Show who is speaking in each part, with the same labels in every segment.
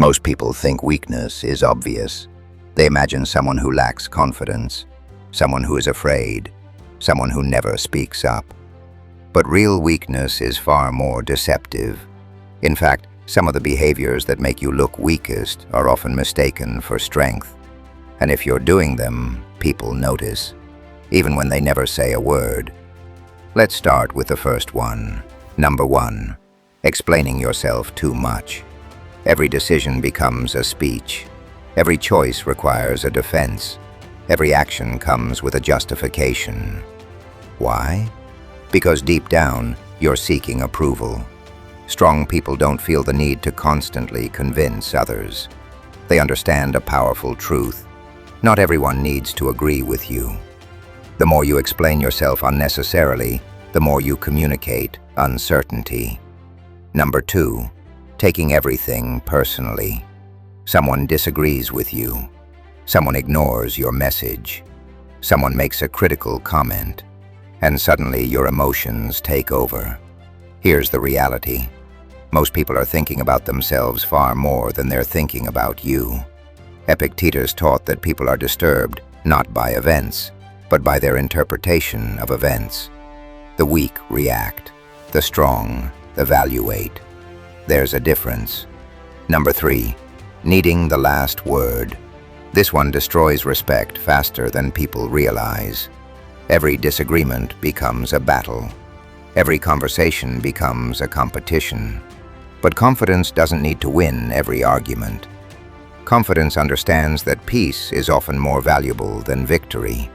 Speaker 1: Most people think weakness is obvious. They imagine someone who lacks confidence, someone who is afraid, someone who never speaks up. But real weakness is far more deceptive. In fact, some of the behaviors that make you look weakest are often mistaken for strength. And if you're doing them, people notice, even when they never say a word. Let's start with the first one. Number 1. Explaining yourself too much. Every decision becomes a speech. Every choice requires a defense. Every action comes with a justification. Why? Because deep down, you're seeking approval. Strong people don't feel the need to constantly convince others. They understand a powerful truth. Not everyone needs to agree with you. The more you explain yourself unnecessarily, the more you communicate uncertainty. Number 2. Taking everything personally. Someone disagrees with you. Someone ignores your message. Someone makes a critical comment. And suddenly your emotions take over. Here's the reality. Most people are thinking about themselves far more than they're thinking about you. Epictetus taught that people are disturbed not by events, but by their interpretation of events. The weak react. The strong evaluate. There's a difference. Number 3. Needing the last word. This one destroys respect faster than people realize. Every disagreement becomes a battle. Every conversation becomes a competition. But confidence doesn't need to win every argument. Confidence understands that peace is often more valuable than victory.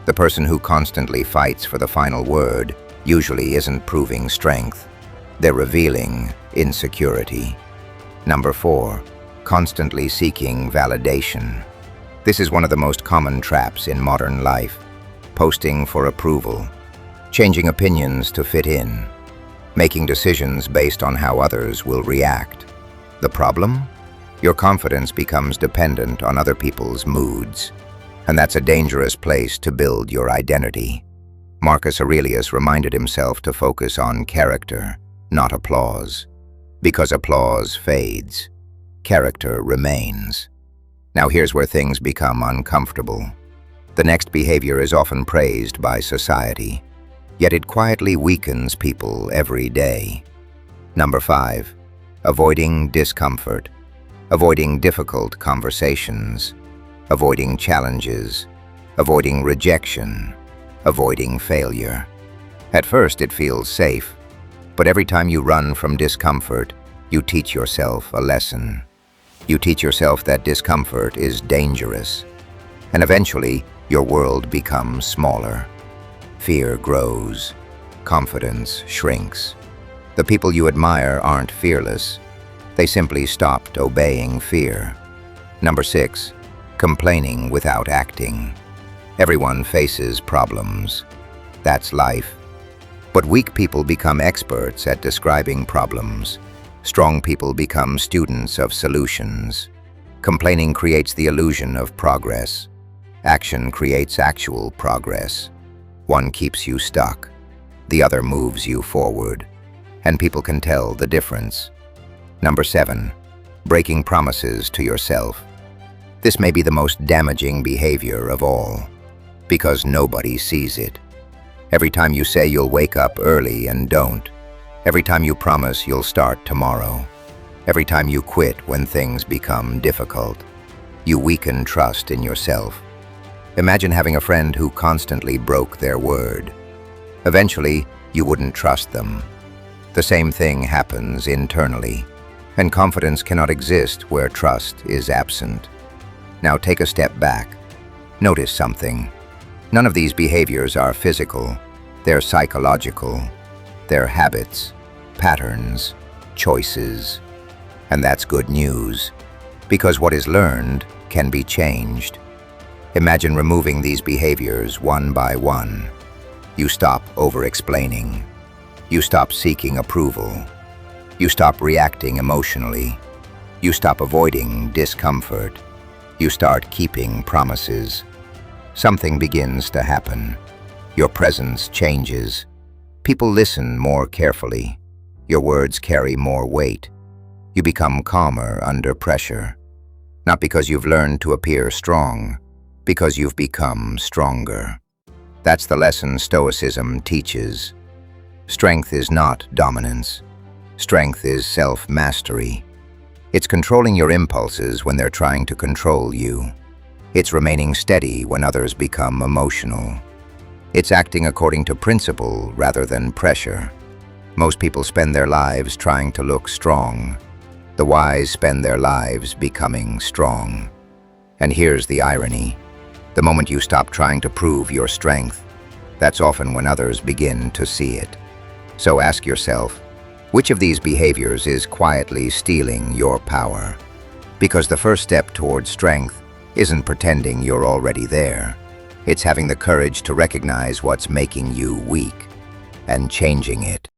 Speaker 1: The person who constantly fights for the final word usually isn't proving strength. They're revealing insecurity. Number 4. Constantly seeking validation. This is one of the most common traps in modern life. Posting for approval. Changing opinions to fit in. Making decisions based on how others will react. The problem? Your confidence becomes dependent on other people's moods. And that's a dangerous place to build your identity. Marcus Aurelius reminded himself to focus on character, not applause. Because applause fades, character remains. Now here's where things become uncomfortable. The next behavior is often praised by society, yet it quietly weakens people every day. Number 5. Avoiding discomfort. Avoiding difficult conversations. Avoiding challenges. Avoiding rejection. Avoiding failure. At first it feels safe, but every time you run from discomfort, you teach yourself a lesson. You teach yourself that discomfort is dangerous, and eventually your world becomes smaller. Fear grows. Confidence shrinks. The people you admire aren't fearless. They simply stopped obeying fear. Number 6. Complaining without acting. Everyone faces problems. That's life. But weak people become experts at describing problems. Strong people become students of solutions. Complaining creates the illusion of progress. Action creates actual progress. One keeps you stuck. The other moves you forward. And people can tell the difference. Number 7. Breaking promises to yourself. This may be the most damaging behavior of all, because nobody sees it. Every time you say you'll wake up early and don't. Every time you promise you'll start tomorrow. Every time you quit when things become difficult. You weaken trust in yourself. Imagine having a friend who constantly broke their word. Eventually, you wouldn't trust them. The same thing happens internally, and confidence cannot exist where trust is absent. Now take a step back. Notice something. None of these behaviors are physical. They're psychological. They're habits, patterns, choices. And that's good news, because what is learned can be changed. Imagine removing these behaviors one by one. You stop over-explaining. You stop seeking approval. You stop reacting emotionally. You stop avoiding discomfort. You start keeping promises. Something begins to happen. Your presence changes. People listen more carefully. Your words carry more weight. You become calmer under pressure. Not because you've learned to appear strong, because you've become stronger. That's the lesson Stoicism teaches. Strength is not dominance. Strength is self-mastery. It's controlling your impulses when they're trying to control you. It's remaining steady when others become emotional. It's acting according to principle rather than pressure. Most people spend their lives trying to look strong. The wise spend their lives becoming strong. And here's the irony. The moment you stop trying to prove your strength, that's often when others begin to see it. So ask yourself, which of these behaviors is quietly stealing your power? Because the first step towards strength isn't pretending you're already there. It's having the courage to recognize what's making you weak and changing it.